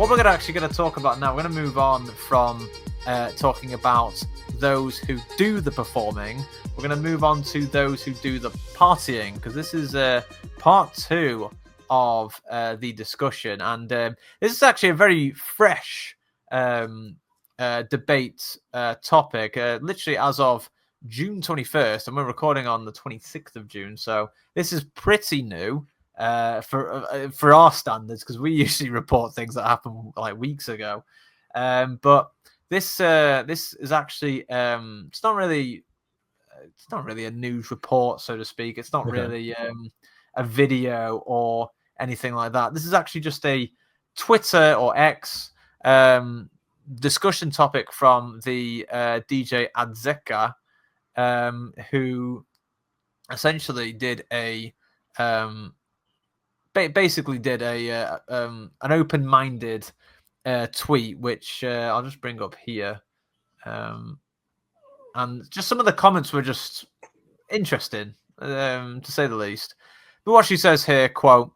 what we're actually going to talk about now, we're going to move on from talking about those who do the performing. We're going to move on to those who do the partying, because this is part 2 of the discussion. And this is actually a very fresh debate topic, literally as of June 21st, and we're recording on the 26th of June. So this is pretty new for our standards, because we usually report things that happened like weeks ago. But this is actually it's not really a news report, so to speak. It's not really a video or anything like that. This is actually just a Twitter or X discussion topic from the DJ Azzecca, who essentially did basically did an open-minded tweet, which I'll just bring up here. And just some of the comments were just interesting, to say the least. But what she says here, quote,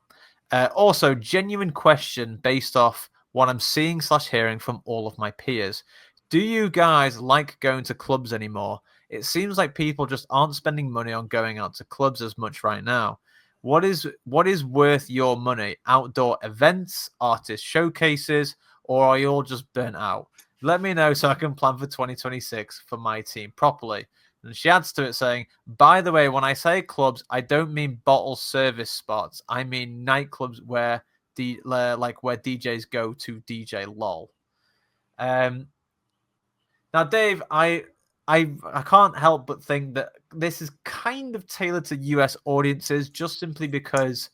also, genuine question based off what I'm seeing / hearing from all of my peers. Do you guys like going to clubs anymore? It seems like people just aren't spending money on going out to clubs as much right now. What is worth your money? Outdoor events, artist showcases, or are you all just burnt out? Let me know so I can plan for 2026 for my team properly. And she adds to it saying, by the way, when I say clubs, I don't mean bottle service spots. I mean nightclubs where where DJs go to DJ lol. Now, Dave, I can't help but think that this is kind of tailored to US audiences, just simply because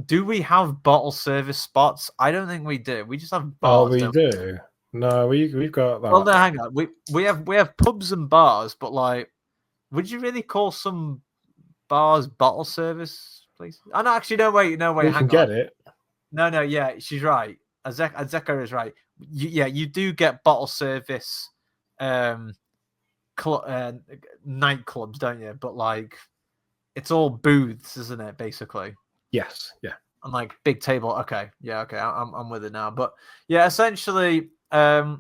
do we have bottle service spots? I don't think we do. We just have bars. Oh, we do. No, we've got that. Well, no, hang on. We have pubs and bars, but like, would you really call some bars bottle service places? Oh, no, actually, no, wait. We can get it. No, yeah, she's right. Azzecca is right. You do get bottle service nightclubs, don't you? But like, it's all booths, isn't it? Basically. Yes. Yeah. And like big table. Okay. Yeah. Okay. I'm with it now. But yeah, essentially, I'll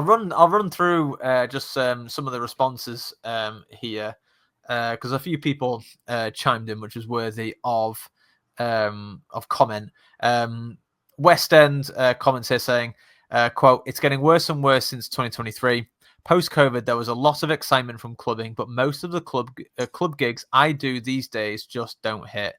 run through just some of the responses here, because a few people chimed in, which is worthy of comment. West End comments here saying, quote, it's getting worse and worse since 2023. Post-COVID, there was a lot of excitement from clubbing, but most of the club gigs I do these days just don't hit.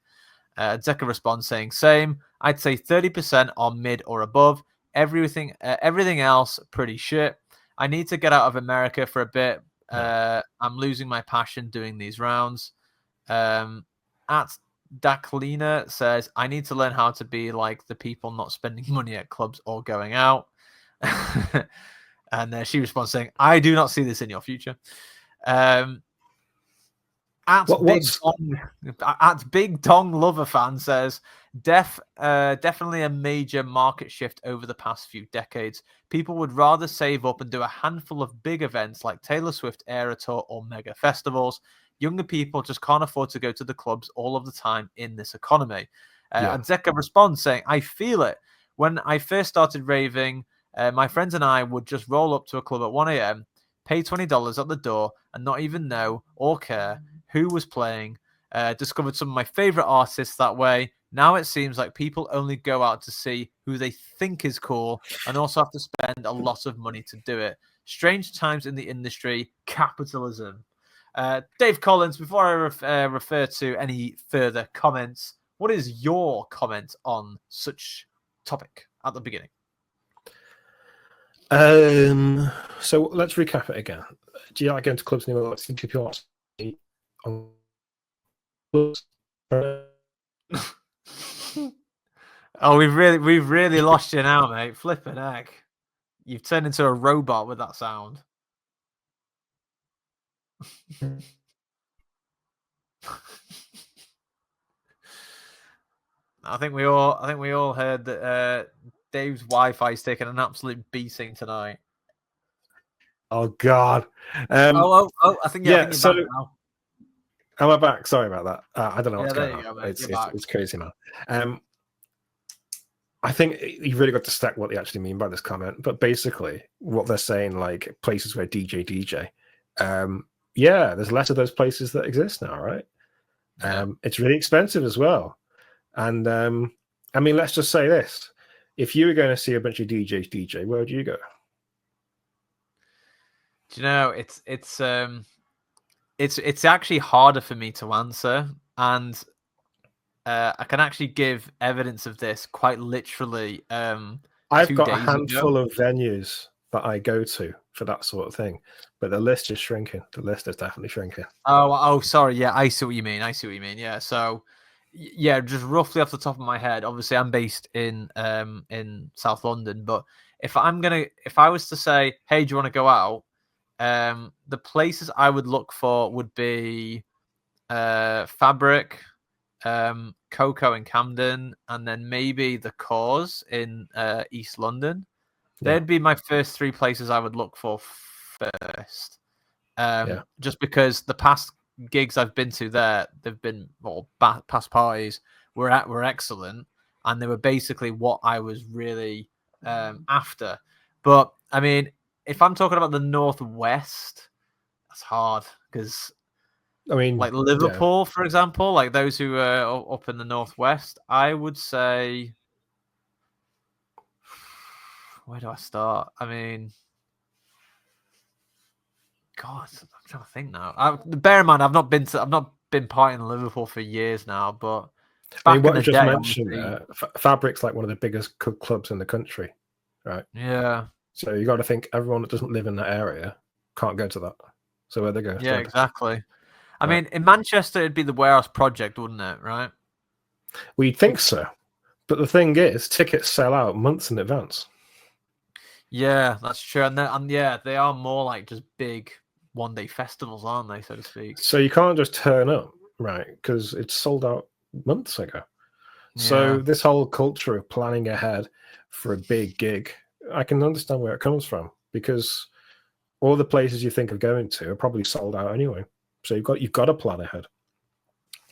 Azzecca responds saying, same. I'd say 30% are mid or above. Everything else pretty shit. I need to get out of America for a bit. I'm losing my passion doing these rounds. At Daklina says, I need to learn how to be like the people not spending money at clubs or going out. And she responds saying, I do not see this in your future. At Big Dong Lover Fan says, definitely a major market shift over the past few decades. People would rather save up and do a handful of big events like Taylor Swift Era Tour or mega festivals. Younger people just can't afford to go to the clubs all of the time in this economy. Azzecca responds saying, I feel it. When I first started raving, my friends and I would just roll up to a club at 1 a.m., pay $20 at the door, and not even know or care who was playing. Discovered some of my favorite artists that way. Now it seems like people only go out to see who they think is cool and also have to spend a lot of money to do it. Strange times in the industry. Capitalism. Dave Collins, before I refer to any further comments, what is your comment on such topic at the beginning? So let's recap it again. Do you like going to clubs anymore? Think if you're on clubs? Oh, we've really lost you now, mate. Flipping heck. You've turned into a robot with that sound. I think we all heard that Dave's Wi-Fi is taking an absolute beating tonight. Oh God! I think you're back now. Am I back? Sorry about that. I don't know what's going on. Go, it's crazy, man. I think you've really got to stack what they actually mean by this comment. But basically, what they're saying, like places where DJ, yeah, there's less of those places that exist now, right? Yeah. It's really expensive as well. And I mean, let's just say this: if you were going to see a bunch of DJ, where would you go? Do you know, it's actually harder for me to answer, and I can actually give evidence of this quite literally. I've 2 got a days ago. handful of venues that I go to for that sort of thing, but the list is shrinking. The list is definitely shrinking. Oh, sorry. Yeah, I see what you mean. Yeah. So, yeah, just roughly off the top of my head. Obviously, I'm based in South London, but if I was to say, hey, do you want to go out? The places I would look for would be Fabric, Coco in Camden, and then maybe the Cause in East London. Yeah, They'd be my first 3 places I would look for first. yeah. Just because the past gigs I've been to there, they've been past parties were excellent, and they were basically what I was really after. But I mean, if I'm talking about the Northwest, that's hard because I mean, like yeah. Liverpool, for example, like those who are up in the Northwest, I would say, where do I start? I mean, God, I'm trying to think now. Bear in mind, I've not been partying in Liverpool for years now, but I mean, back in what the you just day, mentioned obviously, there, Fabric's like one of the biggest clubs in the country, right? yeah, So you got to think everyone that doesn't live in that area can't go to that. So where they go yeah, instead, exactly. I right? mean, in Manchester, it'd be the Warehouse Project, wouldn't it? Right? We'd think Bec- so, but the thing is, tickets sell out months in advance. yeah, that's true, and yeah, they are more like just big 1-day festivals, aren't they, so to speak? So you can't just turn up, right? Because it's sold out months ago. So Yeah, this whole culture of planning ahead for a big gig, I can understand where it comes from because all the places you think of going to are probably sold out anyway. So you've got to plan ahead.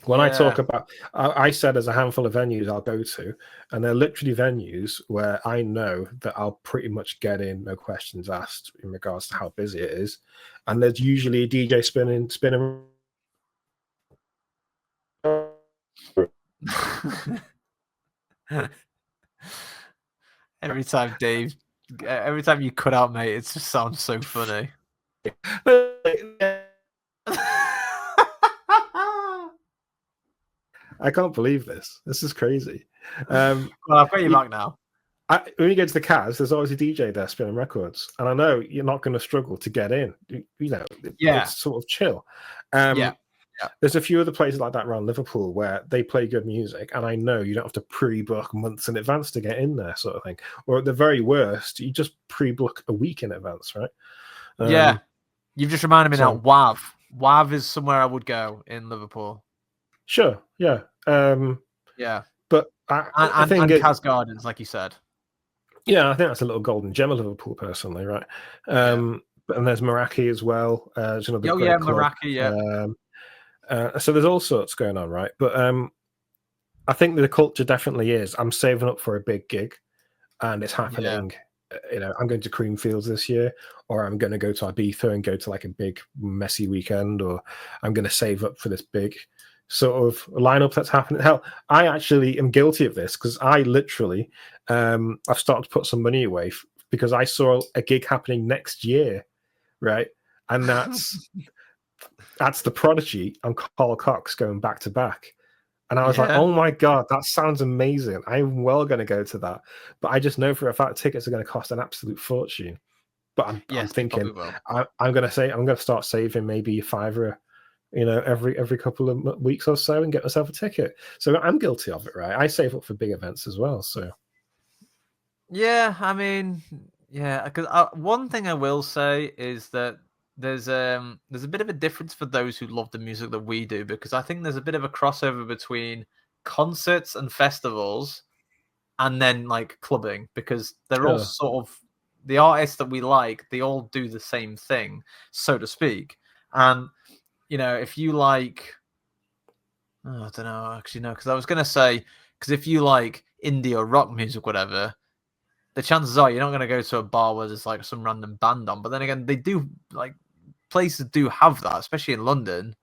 When I yeah, talk about, I said there's a handful of venues I'll go to, and they're literally venues where I know that I'll pretty much get in, no questions asked, in regards to how busy it is. And there's usually a DJ spinning. every time Dave, every time you cut out, mate, it just sounds so funny. I can't believe this. This is crazy. Well, I've got you You, back now. when you go to the Cavs, there's always a DJ there spinning records, and I know you're not going to struggle to get in. Yeah, It's sort of chill. yeah, yeah, There's a few other places like that around Liverpool where they play good music, and I know you don't have to pre-book months in advance to get in there, sort of thing. Or at the very worst, you just pre-book a week in advance, right? yeah. You've just reminded me now. So WAV. WAV is somewhere I would go in Liverpool. sure, yeah. Yeah, But I think and it, Cas Gardens, like you said. yeah, I think that's a little golden gem of Liverpool, personally, right? Yeah. And there's Meraki as well. It's another Oh yeah, great club. Meraki. Yeah. So there's all sorts going on, right? But I think the culture definitely is. I'm saving up for a big gig, and it's Yeah. happening. I'm going to Creamfields this year, or I'm going to go to Ibiza and go to like a big messy weekend, or I'm going to save up for this big sort of lineup that's happening. Hell, I actually am guilty of this because I literally, I've started to put some money away because I saw a gig happening next year, right? And that's the Prodigy and Carl Cox going back to back. And I was like, Yeah. oh my God, that sounds amazing. I'm well going to go to that. But I just know for a fact tickets are going to cost an absolute fortune. But I'm Yes, they thinking probably will. I'm going to start saving maybe a fiver, every couple of weeks or so and get myself a ticket. So I'm guilty of it, right? I save up for big events as well. So Yeah, I mean, yeah, because one thing I will say is that there's a bit of a difference for those who love the music that we do, because I think there's a bit of a crossover between concerts and festivals and then like clubbing, because they're all sure. sort of the artists that we like, they all do the same thing, so to speak. And if you like, oh, I don't know, actually no, because I was gonna say, because if you like indie or rock music, whatever, the chances are you're not going to go to a bar where there's like some random band on. But then again, they do, like, places do have that, especially in London.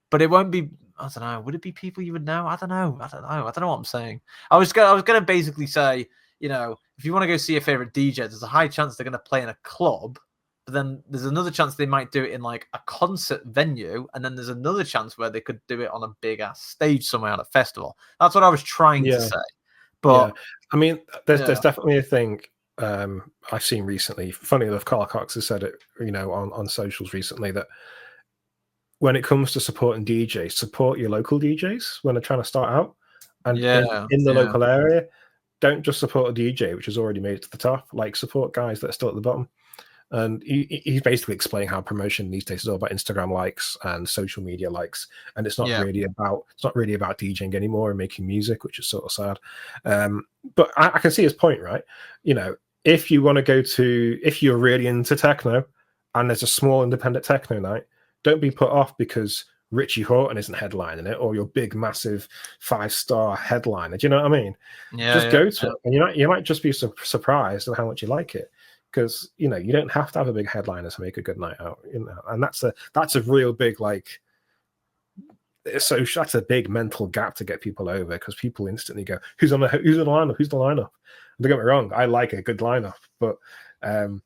But it won't be. I don't know. Would it be people you would know? I don't know. I don't know what I'm saying. I was gonna basically say, if you want to go see your favorite DJ, there's a high chance they're gonna play in a club. But then there's another chance they might do it in like a concert venue, and then there's another chance where they could do it on a big ass stage somewhere at a festival. That's what I was trying to say. But I mean, there's yeah. definitely a thing I've seen recently. Funny enough, Carl Cox has said it, on socials recently, that when it comes to supporting DJs, support your local DJs when they're trying to start out, and in the local area. Don't just support a DJ which has already made it to the top. Like, support guys that are still at the bottom. And he's basically explaining how promotion these days is all about Instagram likes and social media likes, and it's not really about DJing anymore and making music, which is sort of sad. But I can see his point, right? If you want to if you're really into techno and there's a small independent techno night, don't be put off because Richie Houghton isn't headlining it, or your big massive 5-star headliner. Do you know what I mean? Just go to it, and you might just be surprised at how much you like it. Because you don't have to have a big headliner to make a good night out, and that's a real big, like, so that's a big mental gap to get people over, because people instantly go, who's on the lineup? Who's the lineup? Don't get me wrong, I like a good lineup, but the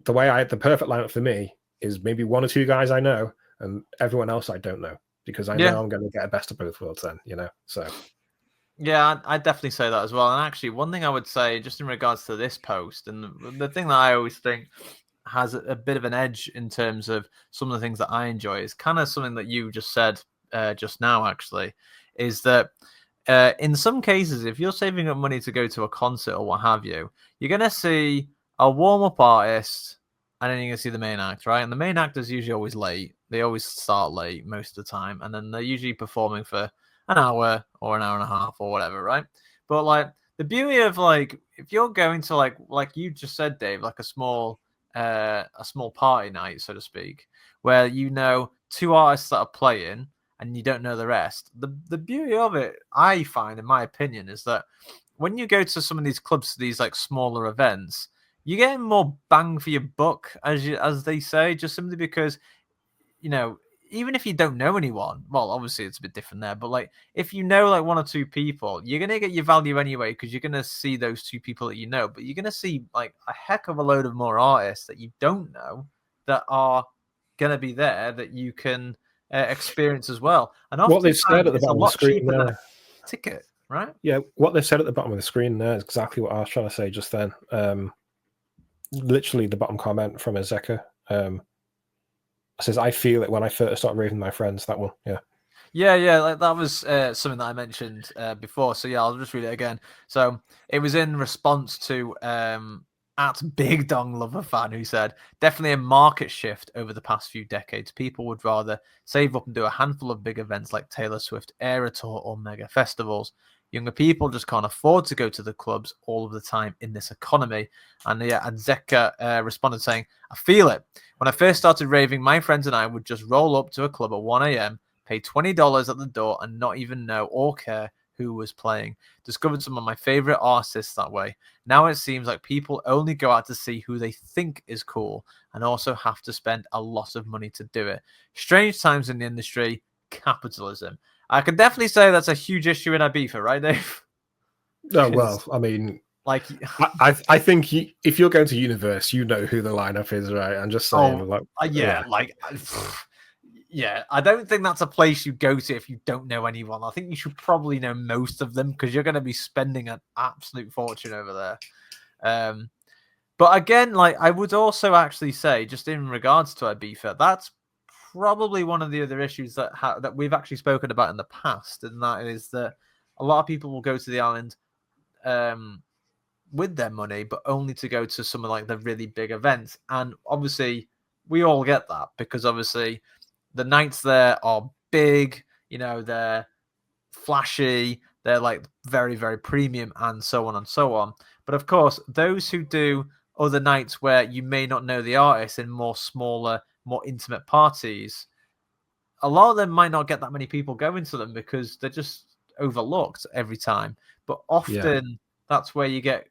perfect lineup for me is maybe one or two guys I know, and everyone else I don't know, because I know I'm going to get a best of both worlds then, so. Yeah, I'd definitely say that as well. And actually, one thing I would say, just in regards to this post, and the thing that I always think has a bit of an edge in terms of some of the things that I enjoy, is kind of something that you just said just now, actually, is that in some cases, if you're saving up money to go to a concert or what have you, you're going to see a warm-up artist, and then you're going to see the main act, right? And the main act is usually always late. They always start late most of the time, and then they're usually performing for an hour or an hour and a half or whatever, right? But like, the beauty of, like, if you're going to like you just said, Dave, like a small party night, so to speak, where two artists that are playing and you don't know the rest. The beauty of it, I find, in my opinion, is that when you go to some of these clubs, these like smaller events, you're getting more bang for your buck, as they say, just simply because, even if you don't know anyone, well, obviously it's a bit different there, but like, if you know like one or two people, you're going to get your value anyway, because you're going to see those two people that you know, but you're going to see like a heck of a load of more artists that you don't know that are going to be there that you can experience as well. And what they've said at the bottom of the screen there, than a ticket, right? Yeah, what they've said at the bottom of the screen there is exactly what I was trying to say just then. Literally the bottom comment from Azzecca. Says, I feel it when I first started raving with my friends. That one, yeah, like that was something that I mentioned before. So yeah, I'll just read it again. So it was in response to at Big Dong Lover Fan, who said, definitely a market shift over the past few decades. People would rather save up and do a handful of big events like Taylor Swift Era Tour or mega festivals. Younger people just can't afford to go to the clubs all of the time in this economy. And Azzecca responded saying, I feel it. When I first started raving, my friends and I would just roll up to a club at 1 a.m., pay $20 at the door, and not even know or care who was playing. Discovered some of my favorite artists that way. Now it seems like people only go out to see who they think is cool, and also have to spend a lot of money to do it. Strange times in the industry, capitalism. I can definitely say that's a huge issue in Ibiza, right, Dave? Oh, well, I mean, like, I think if you're going to Universe, you know who the lineup is, right? I'm just saying, yeah, I don't think that's a place you go to if you don't know anyone. I think you should probably know most of them, because you're going to be spending an absolute fortune over there. But again, like, I would also actually say, just in regards to Ibiza, that's probably one of the other issues that we've actually spoken about in the past, and that is that a lot of people will go to the island with their money, but only to go to some of like the really big events. And obviously, we all get that, because obviously the nights there are big, they're flashy, they're like very, very premium, and so on and so on. But of course, those who do other nights where you may not know the artist in more smaller, more intimate parties, a lot of them might not get that many people going to them, because they're just overlooked every time. But Yeah. often that's where you get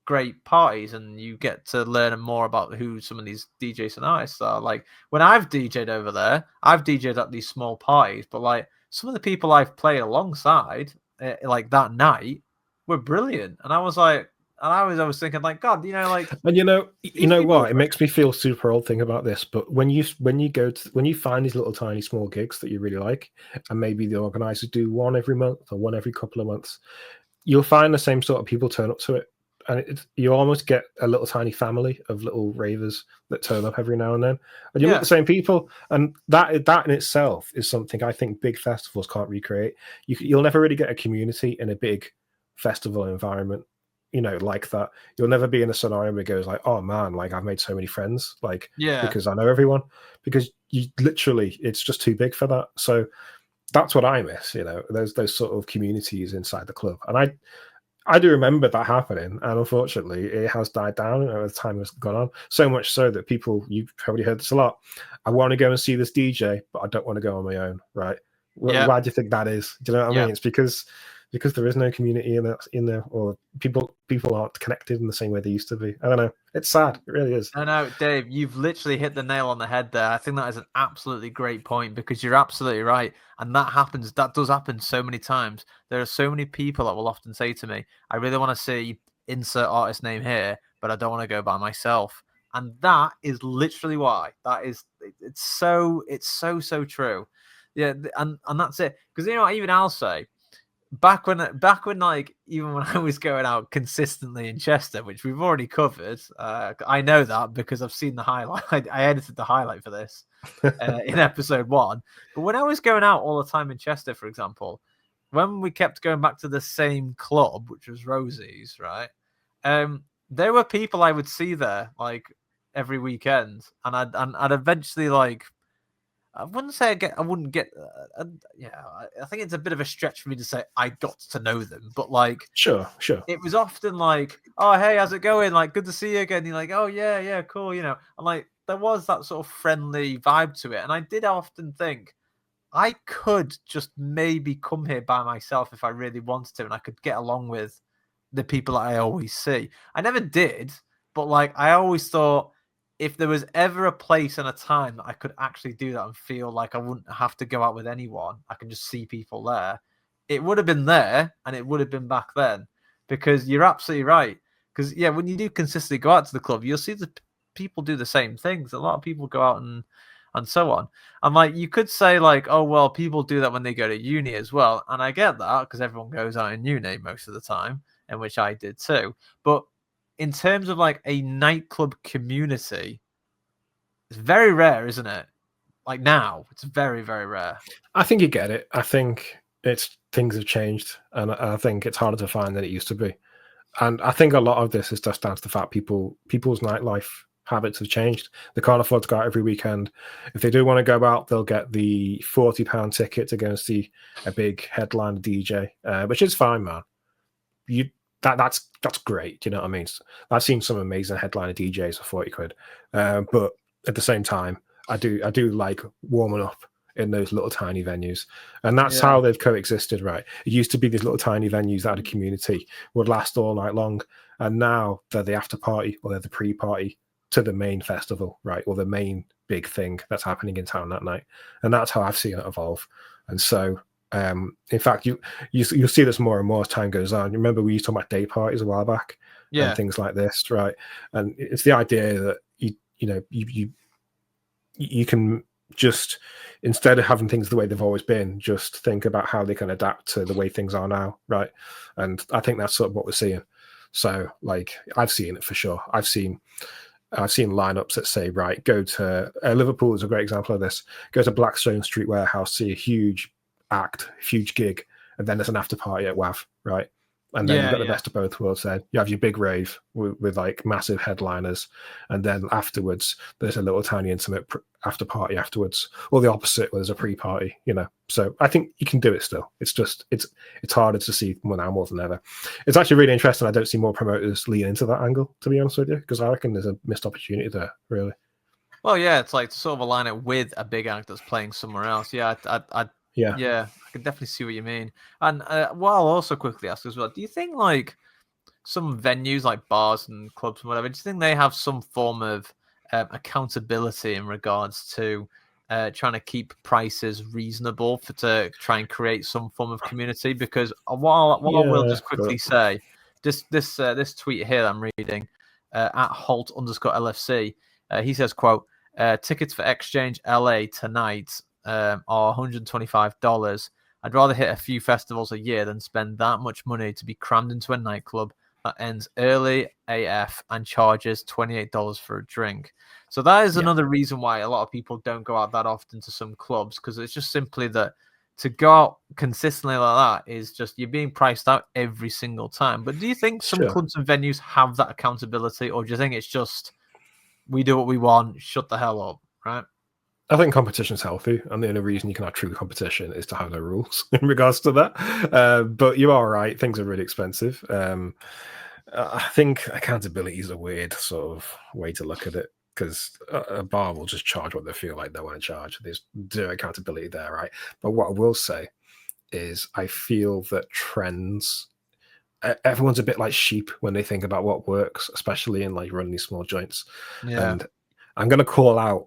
great parties and you get to learn more about who some of these DJs and artists are. Like when I've DJ'd over there, I've DJ'd at these small parties, but like some of the people I've played alongside, like that night, were brilliant. And I was like, and I was thinking like, God, like, And you these know people. what? It makes me feel super old thinking about this. But when you find these little tiny small gigs that you really like, and maybe the organisers do one every month or one every couple of months, you'll find the same sort of people turn up to it, and you almost get a little tiny family of little ravers that turn up every now and then, and you meet Yeah, the same people, and that in itself is something I think big festivals can't recreate. You'll never really get a community in a big festival environment, like that. You'll never be in a scenario where it goes like, oh man, like I've made so many friends, like yeah. because I know everyone, because you literally it's just too big for that. So that's what I miss, those sort of communities inside the club. And I do remember that happening, and unfortunately it has died down as time has gone on, so much so that people, you've probably heard this a lot, I want to go and see this DJ but I don't want to go on my own, right? Yeah, Why do you think that is? Do you know what I mean? It's because there is no community in there, or people aren't connected in the same way they used to be. I don't know, it's sad, it really is. I know, Dave, you've literally hit the nail on the head there. I think that is an absolutely great point because you're absolutely right. And that does happen so many times. There are so many people that will often say to me, I really want to see insert artist name here, but I don't want to go by myself. And that is literally why. It's so true. Yeah, and that's it. Because even I'll say, back when like even when I was going out consistently in Chester, which we've already covered, I know that because I've seen the highlight. I edited the highlight for this in episode 1. But when I was going out all the time in Chester, for example, when we kept going back to the same club, which was Rosie's, right? There were people I would see there like every weekend, and I'd eventually like. I wouldn't say I wouldn't get. I think it's a bit of a stretch for me to say I got to know them, but like Sure. it was often like, oh hey, how's it going? Like, good to see you again. You're like, oh yeah, cool. And like there was that sort of friendly vibe to it, and I did often think I could just maybe come here by myself if I really wanted to, and I could get along with the people that I always see. I never did, but like I always thought if there was ever a place and a time that I could actually do that and feel like I wouldn't have to go out with anyone, I can just see people there, it would have been there and it would have been back then. Because you're absolutely right. Because yeah, when you do consistently go out to the club, you'll see the people do the same things. A lot of people go out and so on. And like you could say like, oh well, people do that when they go to uni as well. And I get that because everyone goes out in uni most of the time, in which I did too. But in terms of like a nightclub community, it's very rare, isn't it? Like now, it's very, very rare. I think you get it. I think things have changed, and I think it's harder to find than it used to be. And I think a lot of this is just down to the fact people's nightlife habits have changed. They can't afford to go out every weekend. If they do want to go out, they'll get the £40 ticket to go and see a big headline DJ, which is fine, man. That's great. You know what I mean? I've seen some amazing headliner DJs for 40 quid, but at the same time, I do like warming up in those little tiny venues, and that's Yeah. how they've coexisted, right? It used to be these little tiny venues that had a community, would last all night long, and now they're the after party or they're the pre-party to the main festival, right? Or the main big thing that's happening in town that night, and that's how I've seen it evolve. And so in fact, you'll see this more and more as time goes on. You remember we used to talk about day parties a while back, Yeah. and things like this, right? And it's the idea that you can just, instead of having things the way they've always been, just think about how they can adapt to the way things are now, right? And I think that's sort of what we're seeing. So like I've seen it for sure. I've seen lineups that say, right, go to Liverpool is a great example of this. Go to Blackstone Street Warehouse, see a huge act, huge gig, and then there's an after party at WAV, right? And then you've got the best of both worlds there. You have your big rave with like massive headliners, and then afterwards there's a little tiny intimate after party afterwards, or the opposite where there's a pre-party, So I think you can do it still. It's just it's harder to see now more than ever. It's actually really interesting. I don't see more promoters lean into that angle, to be honest with you, because I reckon there's a missed opportunity there, really. Well, yeah, it's like to sort of align it with a big act that's playing somewhere else. Yeah, Yeah. Yeah, I can definitely see what you mean. And what I'll also quickly ask as well, do you think like some venues like bars and clubs and whatever, do you think they have some form of accountability in regards to trying to keep prices reasonable to try and create some form of community? Because what I will Yeah, just quickly but say, this tweet here I'm reading at Holt_LFC, he says, quote, tickets for Exchange LA tonight are $125. I'd rather hit a few festivals a year than spend that much money to be crammed into a nightclub that ends early AF and charges $28 for a drink. So that is another reason why a lot of people don't go out that often to some clubs, because it's just simply that to go out consistently like that is just you're being priced out every single time. But do you think some sure. clubs and venues have that accountability, or do you think it's just we do what we want, shut the hell up, right? I think competition's healthy, and the only reason you can have true competition is to have no rules in regards to that. But you are right; things are really expensive. I think accountability is a weird sort of way to look at it, because a bar will just charge what they feel like they want to charge. There's zero accountability there, right? But what I will say is, I feel that trends. Everyone's a bit like sheep when they think about what works, especially in like running these small joints. Yeah, And I'm going to call out.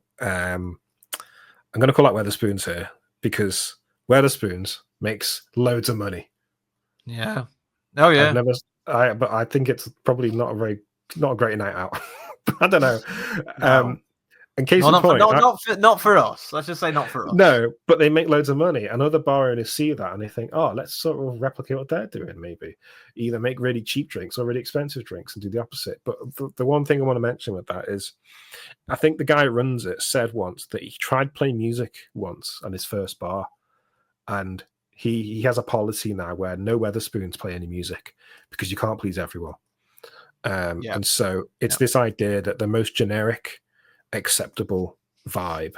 I'm going to call out Weatherspoons here, because Weatherspoons makes loads of money. yeah. Oh I've yeah. never, but I think it's probably not a great night out. I don't know. No. In case No, in point, not for us. Let's just say not for us. no, but they make loads of money, and other bar owners see that and they think, oh, let's sort of replicate what they're doing. Maybe either make really cheap drinks or really expensive drinks and do the opposite. But the one thing I want to mention with that is, I think the guy who runs it said once that he tried playing music once on his first bar, and he has a policy now where no Weatherspoons play any music because you can't please everyone. Yeah. And so it's this idea that the most generic, acceptable vibe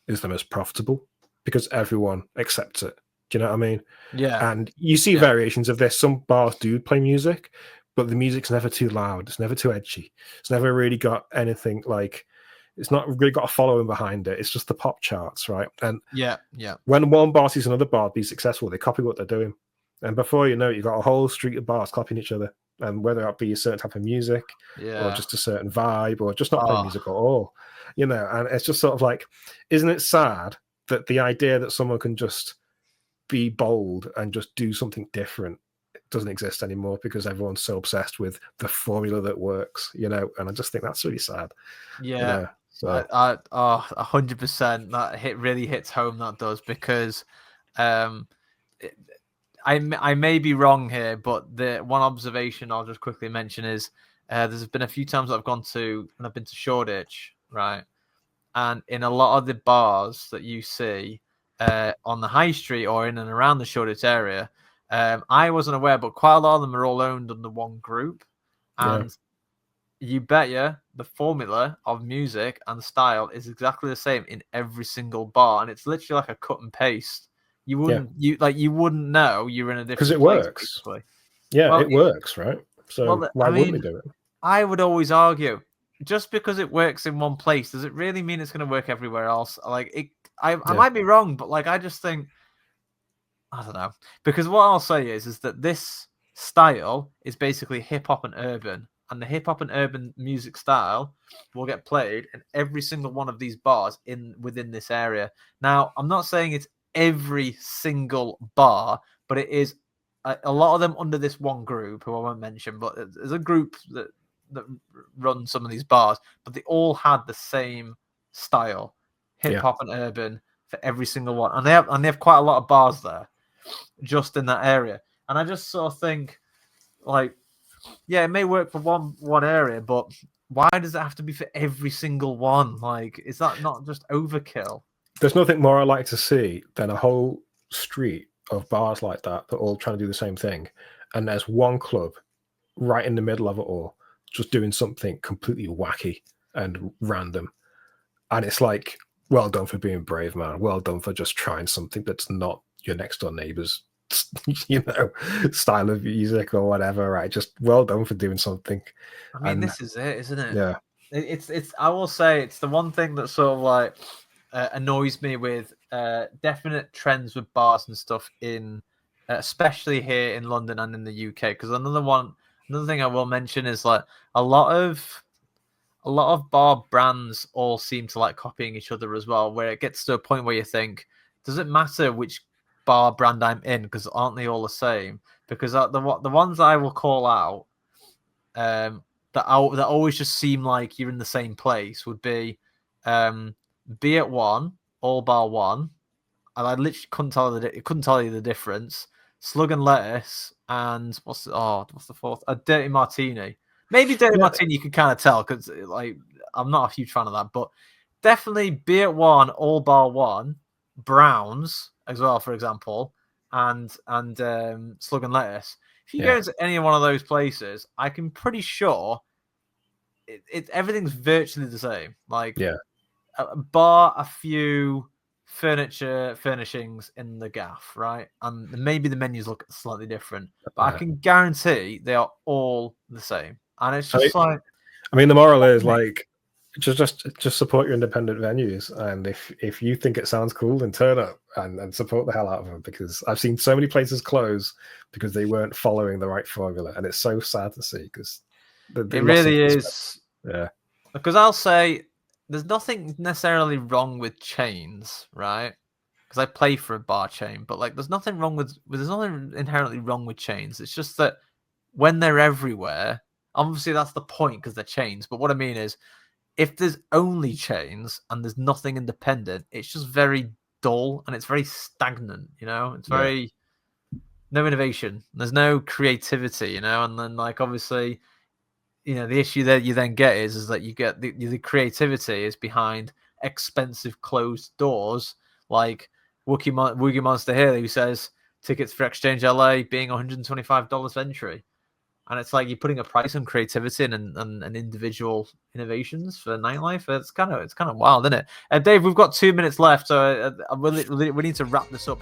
is the most profitable because everyone accepts it. Do you know what I mean? Yeah. And you see Yeah. variations of this. Some bars do play music, but the music's never too loud. It's never too edgy. It's never really got anything like, it's not really got a following behind it. It's just the pop charts, right? And Yeah. when one bar sees another bar be successful, they copy what they're doing. And before you know it, you've got a whole street of bars copying each other. And whether that be a certain type of music or Yeah. just a certain vibe or just not playing Oh, music at all, and it's just sort of like, isn't it sad that the idea that someone can just be bold and just do something different doesn't exist anymore because everyone's so obsessed with the formula that works, and I just think that's really sad. yeah. So 100%. That really hits home. That does, because it, I may be wrong here, but the one observation I'll just quickly mention is there's been a few times I've been to Shoreditch, right? And in a lot of the bars that you see on the high street or in and around the Shoreditch area, I wasn't aware, but quite a lot of them are all owned under one group. And you bet you the formula of music and style is exactly the same in every single bar. And it's literally like a cut and paste. You wouldn't know you're in a because different it place, works. basically. Yeah, Well, it works, right? So well, why I wouldn't mean, they do it? I would always argue, just because it works in one place, does it really mean it's going to work everywhere else? Like I might be wrong, but like I just think, I don't know, because what I'll say is that this style is basically hip hop and urban, and the hip hop and urban music style will get played in every single one of these bars within this area. Now, I'm not saying it's every single bar, but it is a lot of them under this one group who I won't mention, but there's a group that run some of these bars, but they all had the same style, hip hop and urban for every single one, and they have quite a lot of bars there, just in that area. And I just sort of think, like, yeah, it may work for one area, but why does it have to be for every single one? Like, is that not just overkill? There's nothing more I like to see than a whole street of bars like that all trying to do the same thing, and there's one club right in the middle of it all, just doing something completely wacky and random. And it's like, well done for being brave, man. Well done for just trying something that's not your next door neighbor's, style of music or whatever, right? Just well done for doing something. I mean, And this is it, isn't it? yeah, It's I will say it's the one thing that sort of like annoys me with definite trends with bars and stuff in, especially here in London and in the UK. Because another thing I will mention is like a lot of bar brands all seem to like copying each other as well, where it gets to a point where you think, does it matter which bar brand I'm in? Because aren't they all the same? Because the ones I will call out, that always just seem like you're in the same place would be, Be at One, All Bar One, and I literally couldn't tell you the difference. Slug and Lettuce, and what's the fourth? A Dirty Martini. Maybe Dirty Martini you can kind of tell because like I'm not a huge fan of that, but definitely Be at One, All Bar One, Browns as well, for example, and Slug and Lettuce. If you go into any one of those places, I can pretty sure everything's virtually the same. Like bar a few furnishings in the gaff, right? And maybe the menus look slightly different, but I can guarantee they are all the same. And it's just I mean, the moral is like just support your independent venues, and if you think it sounds cool, then turn up and support the hell out of them, because I've seen so many places close because they weren't following the right formula, and it's so sad to see because it really is. Yeah, because I'll say there's nothing necessarily wrong with chains, right? Because I play for a bar chain, but like there's nothing inherently wrong with chains. It's just that when they're everywhere, obviously that's the point because they're chains. But what I mean is, if there's only chains and there's nothing independent, it's just very dull and it's very stagnant, you know? It's very no innovation. There's no creativity, you know? And then like obviously, you know, the issue that you then get is that you get the creativity is behind expensive closed doors, like Woogie Monster here, who says tickets for Exchange LA being $125 entry. And it's like you're putting a price on creativity and individual innovations for nightlife. It's kind of wild, isn't it? Dave, we've got 2 minutes left, so we need to wrap this up.